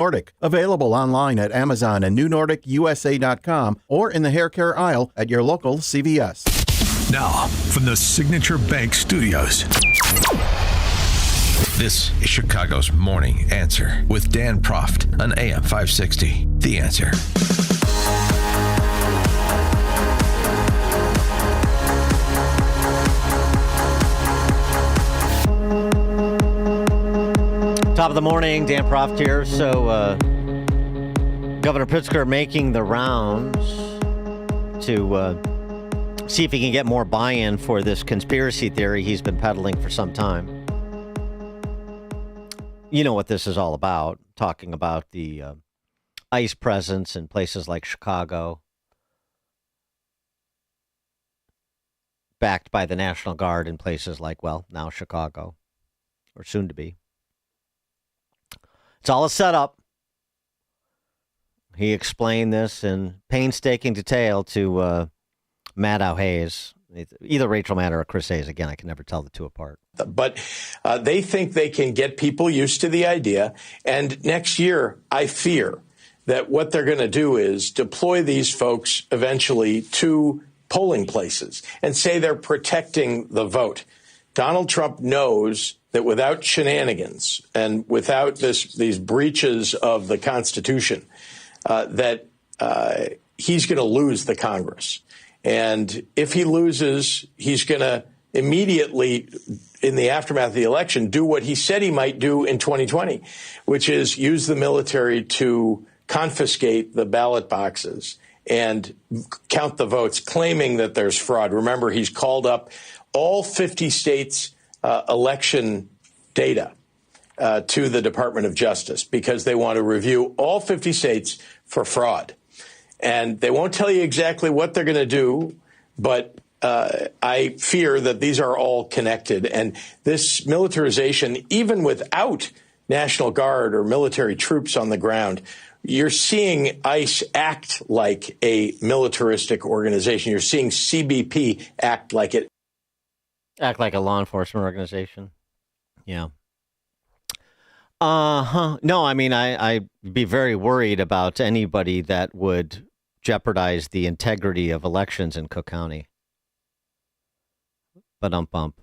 Nordic. Available online at Amazon and NewNordicUSA.com or in the hair care aisle at your local CVS. Now, from the Signature Bank Studios, this is Chicago's Morning Answer with Dan Proft on AM 560. The Answer. Top of the morning, Dan Proft here. So, Governor Pritzker making the rounds to see if he can get more buy-in for this conspiracy theory he's been peddling for some time. You know what this is all about, talking about the ICE presence in places like Chicago, backed by the National Guard in places like, well, now Chicago, or soon to be. It's all a setup. He explained this in painstaking detail to Maddow Hayes, either Rachel Maddow or Chris Hayes. Again, I can never tell the two apart. But they think they can get people used to the idea. And next year, I fear that what they're going to do is deploy these folks eventually to polling places and say they're protecting the vote. Donald Trump knows that without shenanigans and without these breaches of the Constitution, that he's going to lose the Congress. And if he loses, he's going to immediately, in the aftermath of the election, do what he said he might do in 2020, which is use the military to confiscate the ballot boxes and count the votes, claiming that there's fraud. Remember, he's called up all 50 states' election data to the Department of Justice because they want to review all 50 states for fraud. And they won't tell you exactly what they're going to do, but I fear that these are all connected. And this militarization, even without National Guard or military troops on the ground, you're seeing ICE act like a militaristic organization. You're seeing CBP act like it. Act like a law enforcement organization. Yeah. No, I mean, I'd be very worried about anybody that would jeopardize the integrity of elections in Cook County. Bump.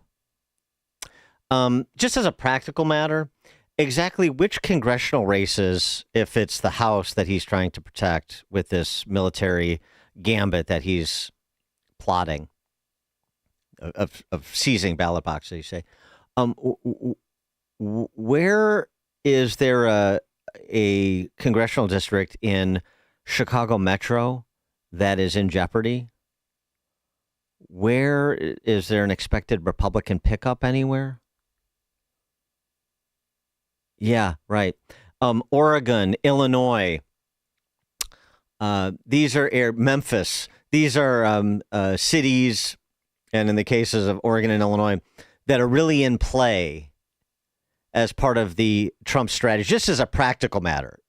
Just as a practical matter, exactly which congressional races, if it's the House that he's trying to protect with this military gambit that he's plotting of seizing ballot boxes, you say, where is there a congressional district in Chicago Metro that is in jeopardy? Where is there an expected Republican pickup anywhere? Yeah, right. Oregon, Illinois. These are Memphis. These are cities, and in the cases of Oregon and Illinois, that are really in play as part of the Trump strategy, just as a practical matter.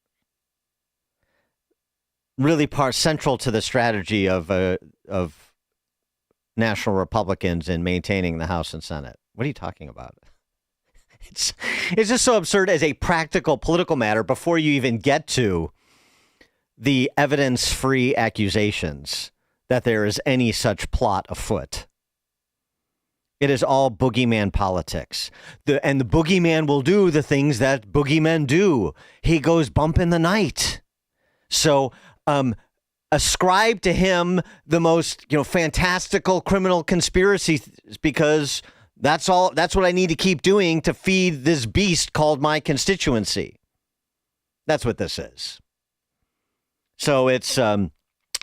Really central to the strategy of national Republicans in maintaining the House and Senate. What are you talking about? It's just so absurd as a practical political matter before you even get to the evidence-free accusations that there is any such plot afoot. It is all boogeyman politics. And the boogeyman will do the things that boogeymen do. He goes bump in the night. So ascribe to him the most, fantastical criminal conspiracy because that's what I need to keep doing to feed this beast called my constituency. That's what this is. So it's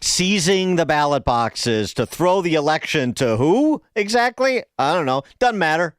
seizing the ballot boxes to throw the election to who exactly? I don't know. Doesn't matter.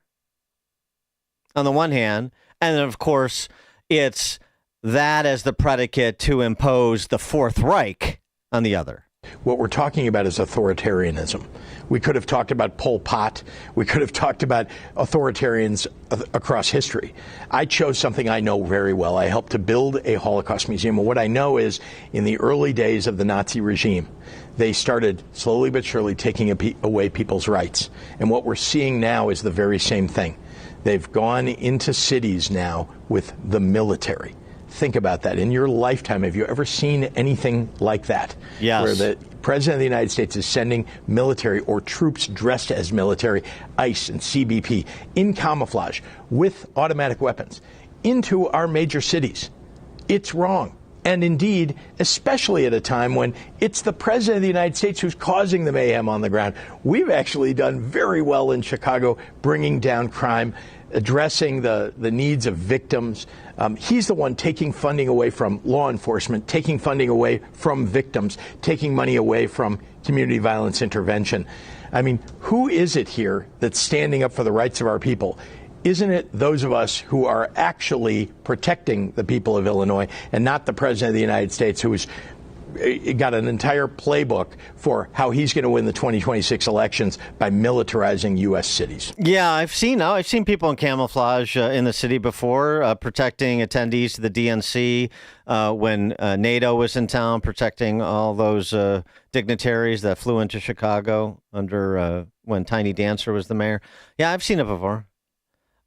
On the one hand. And then, of course, it's that as the predicate to impose the Fourth Reich on the other. What we're talking about is authoritarianism. We could have talked about Pol Pot. We could have talked about authoritarians across history. I chose something I know very well. I helped to build a Holocaust museum. And what I know is in the early days of the Nazi regime, they started slowly but surely taking away people's rights. And what we're seeing now is the very same thing. They've gone into cities now with the military. think about that. In your lifetime, have you ever seen anything like that? Yes. Where the President of the United States is sending military or troops dressed as military, ICE and CBP, in camouflage with automatic weapons into our major cities. It's wrong. And indeed, especially at a time when it's the President of the United States who's causing the mayhem on the ground. We've actually done very well in Chicago bringing down crime, addressing the needs of victims. He's the one taking funding away from law enforcement, taking funding away from victims, taking money away from community violence intervention. I mean, who is it here that's standing up for the rights of our people? Isn't it those of us who are actually protecting the people of Illinois and not the President of the United States who's got an entire playbook for how he's going to win the 2026 elections by militarizing U.S. cities? Yeah, I've seen people in camouflage in the city before, protecting attendees to the DNC when NATO was in town, protecting all those dignitaries that flew into Chicago under when Tiny Dancer was the mayor. Yeah, I've seen it before.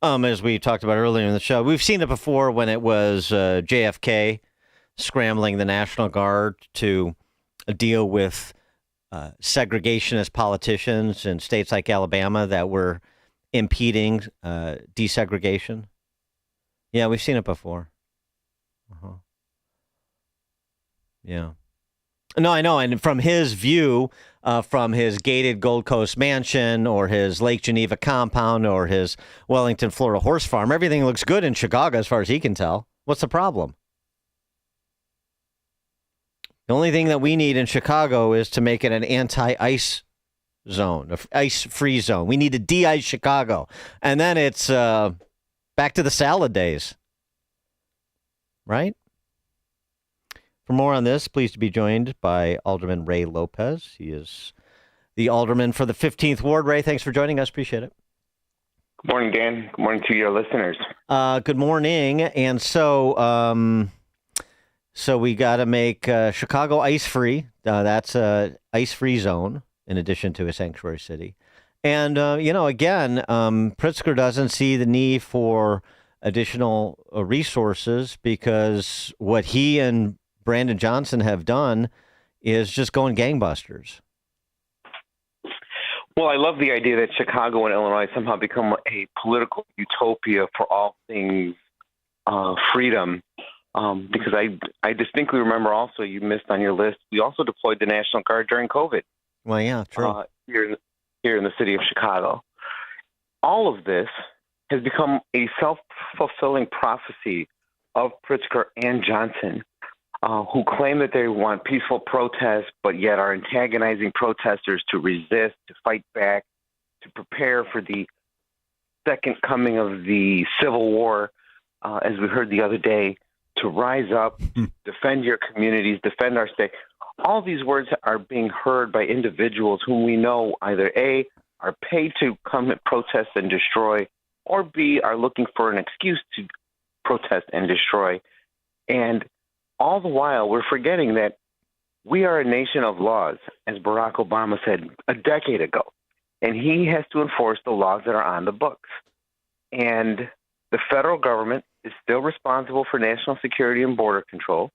As we talked about earlier in the show, we've seen it before when it was JFK scrambling the National Guard to deal with segregationist politicians in states like Alabama that were impeding desegregation. Yeah, we've seen it before. Yeah. No, I know. And from his view, from his gated Gold Coast mansion or his Lake Geneva compound or his Wellington, Florida horse farm, everything looks good in Chicago as far as he can tell. What's the problem? The only thing that we need in Chicago is to make it an anti-ice zone, an ice-free zone. We need to de-ice Chicago. And then it's back to the salad days. Right? For more on this, pleased to be joined by Alderman Ray Lopez. He is the alderman for the 15th Ward. Ray, thanks for joining us. Appreciate it. Good morning, Dan. Good morning to your listeners. Good morning. And so we got to make Chicago ice-free. That's a ice-free zone in addition to a sanctuary city. And, again, Pritzker doesn't see the need for additional resources because what he and Brandon Johnson have done is just going gangbusters. Well, I love the idea that Chicago and Illinois somehow become a political utopia for all things freedom. Because I distinctly remember also you missed on your list, we also deployed the National Guard during COVID. Well, yeah, true. Here in the city of Chicago. All of this has become a self-fulfilling prophecy of Pritzker and Johnson, who claim that they want peaceful protests, but yet are antagonizing protesters to resist, to fight back, to prepare for the second coming of the Civil War, as we heard the other day, to rise up, defend your communities, defend our state. All these words are being heard by individuals whom we know either A, are paid to come and protest and destroy, or B, are looking for an excuse to protest and destroy. And all the while, we're forgetting that we are a nation of laws, as Barack Obama said a decade ago, and he has to enforce the laws that are on the books. And the federal government is still responsible for national security and border control.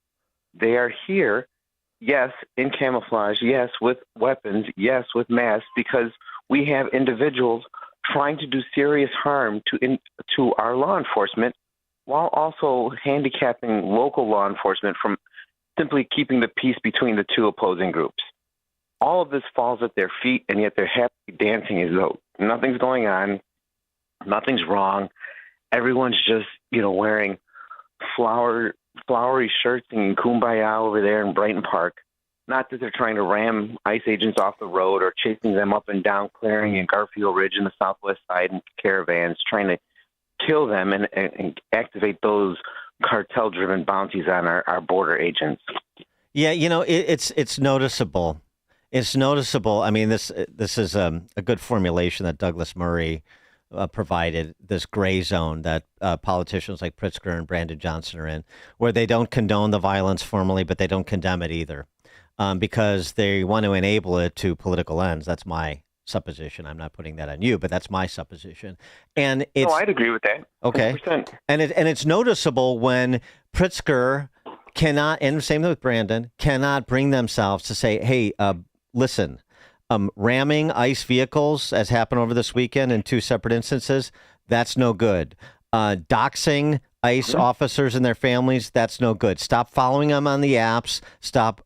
They are here, yes, in camouflage, yes, with weapons, yes, with masks, because we have individuals trying to do serious harm to our law enforcement, while also handicapping local law enforcement from simply keeping the peace between the two opposing groups. All of this falls at their feet, and yet they're happy dancing as though nothing's going on, nothing's wrong. Everyone's just, wearing flowery shirts and kumbaya over there in Brighton Park. Not that they're trying to ram ICE agents off the road or chasing them up and down Clearing and Garfield Ridge in the southwest side in caravans, trying to kill them and activate those cartel-driven bounties on our border agents. Yeah, it's noticeable. It's noticeable. I mean, this is a good formulation that Douglas Murray provided, this gray zone that politicians like Pritzker and Brandon Johnson are in, where they don't condone the violence formally, but they don't condemn it either, because they want to enable it to political ends. That's my supposition. I'm not putting that on you, but that's my supposition. And it's No, I'd agree with that. okay. 100%. And it's noticeable when Pritzker cannot, and same with Brandon, cannot bring themselves to say, hey, listen, ramming ICE vehicles, as happened over this weekend in 2 separate instances, that's no good. Doxing ICE officers and their families, that's no good. Stop following them on the apps. Stop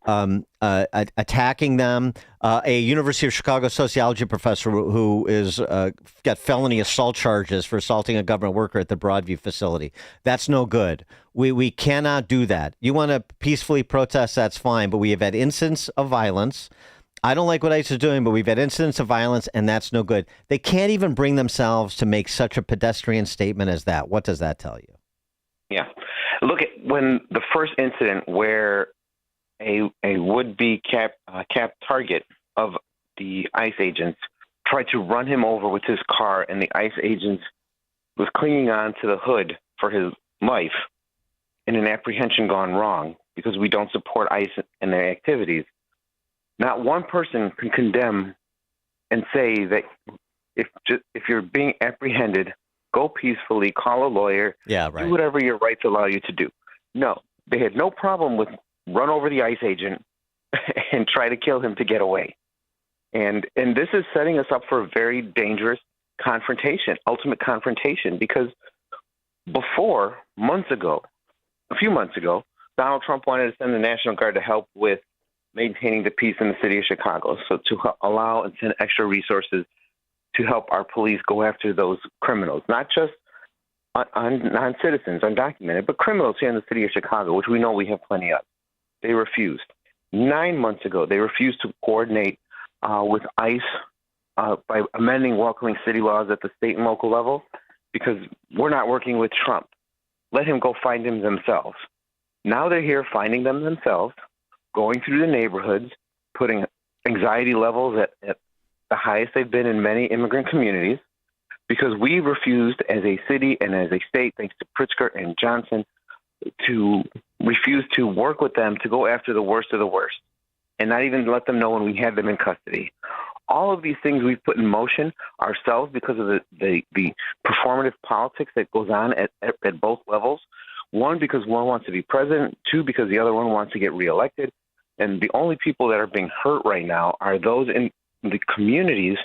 attacking them. A University of Chicago sociology professor who is got felony assault charges for assaulting a government worker at the Broadview facility. That's no good. We cannot do that. You want to peacefully protest, that's fine, but we have had incidents of violence. I don't like what ICE is doing, but we've had incidents of violence, and that's no good. They can't even bring themselves to make such a pedestrian statement as that. What does that tell you? Yeah. Look at when the first incident where a would-be cap target of the ICE agents tried to run him over with his car, and the ICE agents was clinging on to the hood for his life in an apprehension gone wrong because we don't support ICE and their activities. Not one person can condemn and say that if you're being apprehended, go peacefully, call a lawyer, do whatever your rights allow you to do. No, they had no problem with run over the ICE agent and try to kill him to get away. And this is setting us up for a very dangerous confrontation, ultimate confrontation, because before, a few months ago, Donald Trump wanted to send the National Guard to help with maintaining the peace in the city of Chicago, so to allow and send extra resources to help our police go after those criminals, not just on non-citizens, undocumented, but criminals here in the city of Chicago, which we know we have plenty of. They refused. 9 months ago, they refused to coordinate with ICE by amending welcoming city laws at the state and local level because we're not working with Trump. Let him go find them themselves. Now they're here finding them themselves, going through the neighborhoods, putting anxiety levels at the highest they've been in many immigrant communities, because we refused as a city and as a state, thanks to Pritzker and Johnson, to refuse to work with them to go after the worst of the worst and not even let them know when we had them in custody. All of these things we've put in motion ourselves because of the performative politics that goes on at both levels. One, because one wants to be president. Two, because the other one wants to get reelected. And the only people that are being hurt right now are those in the communities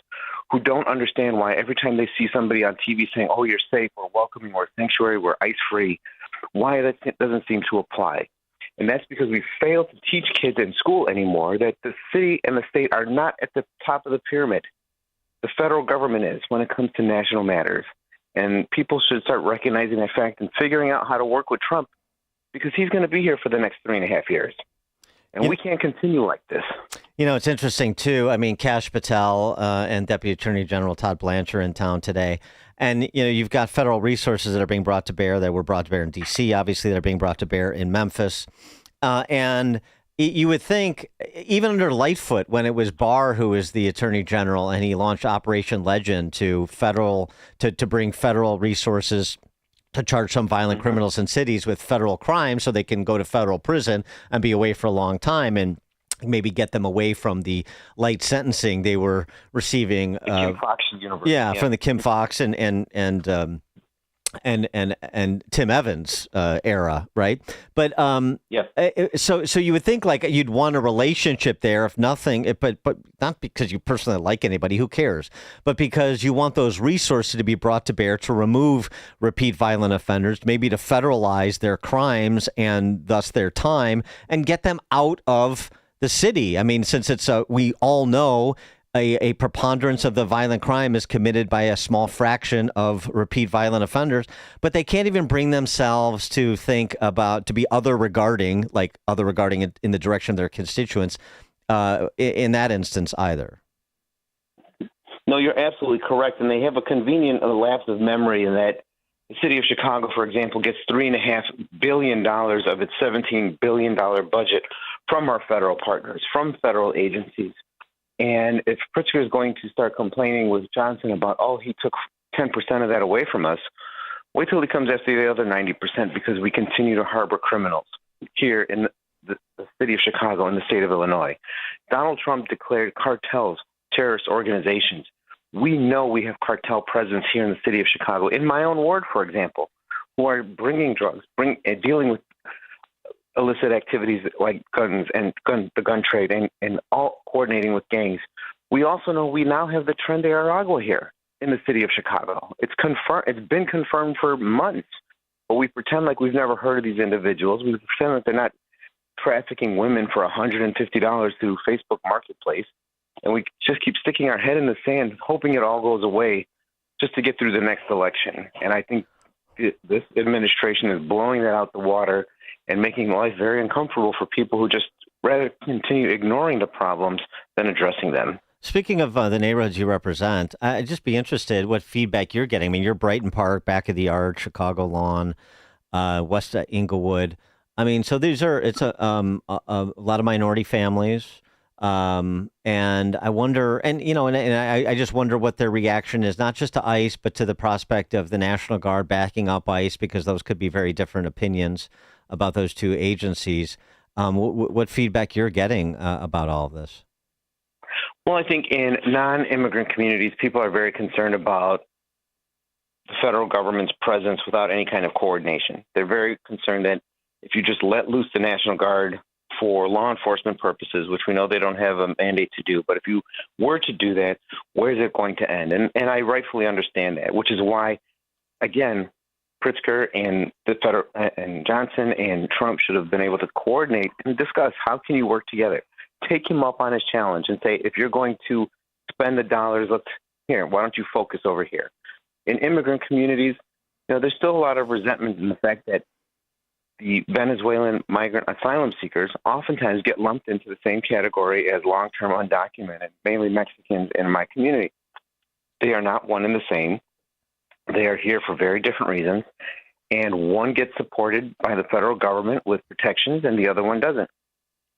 who don't understand why every time they see somebody on TV saying, oh, you're safe, we're welcoming, we're sanctuary, we're ICE-free, why that doesn't seem to apply. And that's because we fail to teach kids in school anymore that the city and the state are not at the top of the pyramid. The federal government is when it comes to national matters. And people should start recognizing that fact and figuring out how to work with Trump because he's going to be here for the next 3.5 years. And we can't continue like this. You know, it's interesting, too. I mean, Kash Patel and Deputy Attorney General Todd Blanchard are in town today. And, you know, you've got federal resources that are being brought to bear that were brought to bear in D.C., obviously, that are being brought to bear in Memphis. And you would think, even under Lightfoot, when it was Barr who was the Attorney General and he launched Operation Legend to bring federal resources to charge some violent criminals in cities with federal crimes so they can go to federal prison and be away for a long time and maybe get them away from the light sentencing they were receiving. Kim Fox University. Yeah, from the Kim Fox and Tim Evans era, right? But so you would think like you'd want a relationship there, if nothing, but not because you personally like anybody, who cares? But because you want those resources to be brought to bear to remove repeat violent offenders, maybe to federalize their crimes and thus their time, and get them out of the city. I mean, since it's we all know a preponderance of the violent crime is committed by a small fraction of repeat violent offenders, but they can't even bring themselves to think about to be other regarding in the direction of their constituents in that instance either. No, you're absolutely correct. And they have a convenient lapse of memory in that the city of Chicago, for example, gets $3.5 billion of its $17 billion budget from our federal partners, from federal agencies. And if Pritzker is going to start complaining with Johnson about, oh, he took 10% of that away from us, wait till he comes after the other 90% because we continue to harbor criminals here in the city of Chicago and the state of Illinois. Donald Trump declared cartels terrorist organizations. We know we have cartel presence here in the city of Chicago, in my own ward, for example, who are bringing drugs, dealing with illicit activities like guns and the gun trade and all coordinating with gangs. We also know we now have the Tren de Aragua here in the city of Chicago. It's confirmed. It's been confirmed for months, but we pretend like we've never heard of these individuals. We pretend that they're not trafficking women for $150 through Facebook Marketplace, and we just keep sticking our head in the sand, hoping it all goes away just to get through the next election. And I think this administration is blowing that out the water and making life very uncomfortable for people who just rather continue ignoring the problems than addressing them. Speaking of the neighborhoods you represent, I'd just be interested what feedback you're getting. I mean, you're Brighton Park, back of the yard, Chicago Lawn, west of Inglewood. I mean, so it's a lot of minority families. And I wonder, and I just wonder what their reaction is, not just to ICE, but to the prospect of the National Guard backing up ICE, because those could be very different opinions about those two agencies. What feedback you're getting about all of this? Well, I think in non-immigrant communities, people are very concerned about the federal government's presence without any kind of coordination. They're very concerned that if you just let loose the National Guard for law enforcement purposes, which we know they don't have a mandate to do, but if you were to do that, where is it going to end? And I rightfully understand that, which is why, again, Pritzker and the federal and Johnson and Trump should have been able to coordinate and discuss how can you work together. Take him up on his challenge and say, if you're going to spend the dollars, why don't you focus over here? In immigrant communities, there's still a lot of resentment in the fact that the Venezuelan migrant asylum seekers oftentimes get lumped into the same category as long-term undocumented, mainly Mexicans in my community. They are not one and the same. They are here for very different reasons, and one gets supported by the federal government with protections and the other one doesn't.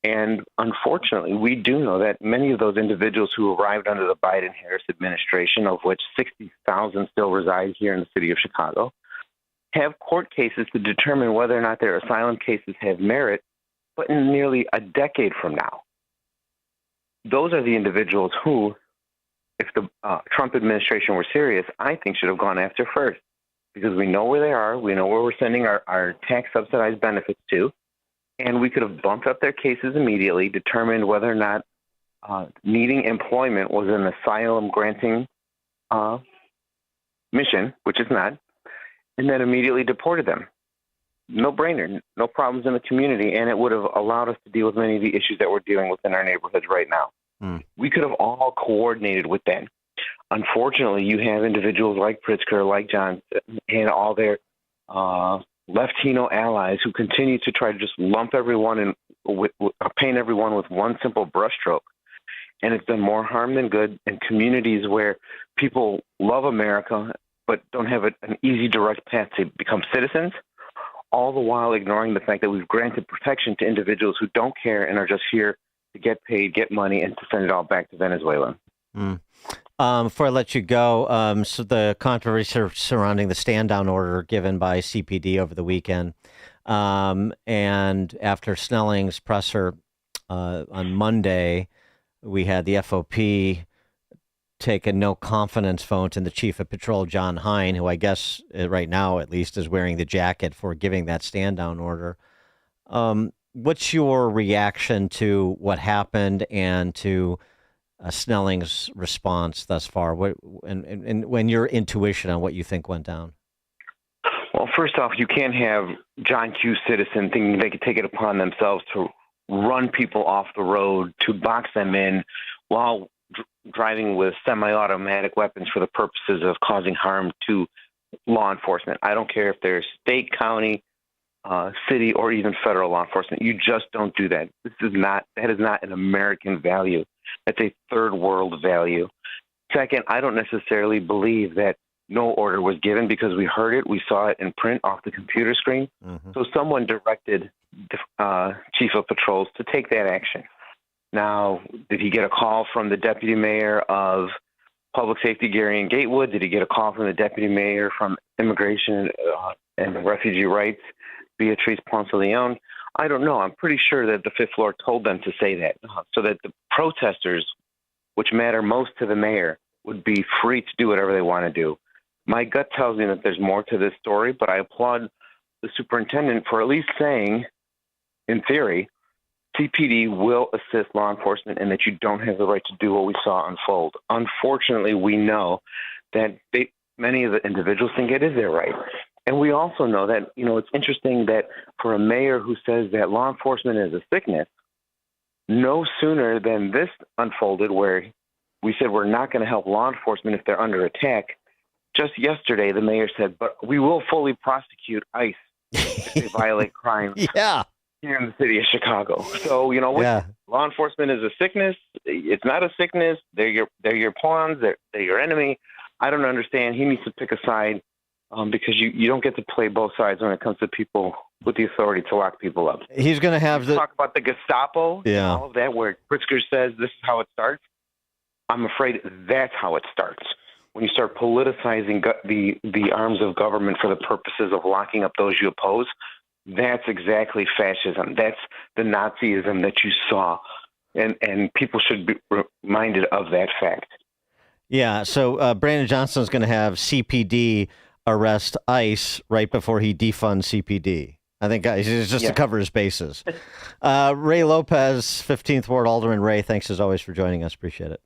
And unfortunately, we do know that many of those individuals who arrived under the Biden-Harris administration, of which 60,000 still reside here in the city of Chicago, have court cases to determine whether or not their asylum cases have merit, but in nearly a decade from now. Those are the individuals who, if the Trump administration were serious, I think should have gone after first, because we know where they are, we know where we're sending our tax-subsidized benefits to, and we could have bumped up their cases immediately, determined whether or not needing employment was an asylum-granting mission, which is not, and then immediately deported them. No brainer, no problems in the community, and it would have allowed us to deal with many of the issues that we're dealing with in our neighborhoods right now. We could have all coordinated with them. Unfortunately, you have individuals like Pritzker, like Johnson, and all their Latino allies who continue to try to just lump everyone and paint everyone with one simple brushstroke. And it's done more harm than good in communities where people love America but don't have an easy, direct path to become citizens, all the while ignoring the fact that we've granted protection to individuals who don't care and are just here to get paid, get money, and to send it all back to Venezuela. Before I let you go, so the controversy surrounding the stand-down order given by CPD over the weekend, and after Snelling's presser on Monday, we had the FOP take a no-confidence vote in the Chief of Patrol, John Hine, who I guess right now at least is wearing the jacket for giving that stand-down order. What's your reaction to what happened and to Snelling's response thus far? And when your intuition on what you think went down? Well, first off, you can't have John Q. citizen thinking they could take it upon themselves to run people off the road, to box them in while driving with semi-automatic weapons for the purposes of causing harm to law enforcement. I don't care if they're state, county, city, or even federal law enforcement. You just don't do that. That is not an American value. That's a third world value. Second, I don't necessarily believe that no order was given, because we heard it, we saw it in print off the computer screen. So someone directed the Chief of Patrols to take that action. Now, did he get a call from the Deputy Mayor of Public Safety, Gary and Gatewood? Did he get a call from the Deputy Mayor from Immigration and Refugee Rights, Beatrice Ponce Leon? I don't know. I'm pretty sure that the fifth floor told them to say that, so that the protesters which matter most to the mayor, would be free to do whatever they want to do. My gut tells me that there's more to this story, but I applaud the superintendent for at least saying, in theory, CPD will assist law enforcement and that you don't have the right to do what we saw unfold. Unfortunately, we know that many of the individuals think it is their right. And we also know that, it's interesting that for a mayor who says that law enforcement is a sickness, no sooner than this unfolded where we said we're not going to help law enforcement if they're under attack. Just yesterday, the mayor said, but we will fully prosecute ICE if they violate crimes. Yeah. Here in the city of Chicago. So, law enforcement is a sickness. It's not a sickness. They're your pawns. They're your enemy. I don't understand. He needs to pick a side because you don't get to play both sides when it comes to people with the authority to lock people up. He's going to have talk about the Gestapo and all of that, where Pritzker says this is how it starts. I'm afraid that's how it starts. When you start politicizing the arms of government for the purposes of locking up those you oppose, that's exactly fascism. That's the Nazism that you saw. And people should be reminded of that fact. Yeah, so Brandon Johnston's going to have CPD arrest ICE right before he defunds CPD. I think it's just to cover his bases. Ray Lopez, 15th Ward Alderman Ray, thanks as always for joining us. Appreciate it.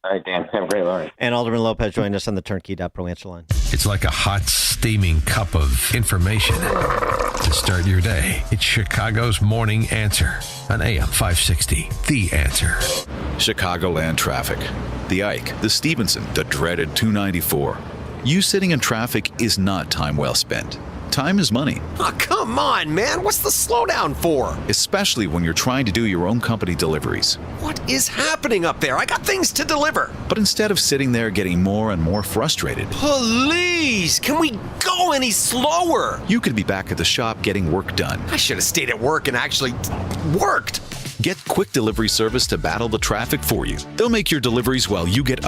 All right, Dan. Have a great morning. And Alderman Lopez joined us on the Turnkey.Pro answer line. It's like a hot, steaming cup of information to start your day. It's Chicago's Morning Answer on AM 560. The Answer. Chicagoland traffic. The Ike, the Stevenson, the dreaded 294. You sitting in traffic is not time well spent. Time is money. Oh, come on, man. What's the slowdown for? Especially when you're trying to do your own company deliveries. What is happening up there? I got things to deliver. But instead of sitting there getting more and more frustrated, please, can we go any slower? You could be back at the shop getting work done. I should have stayed at work and actually worked. Get quick delivery service to battle the traffic for you. They'll make your deliveries while you get other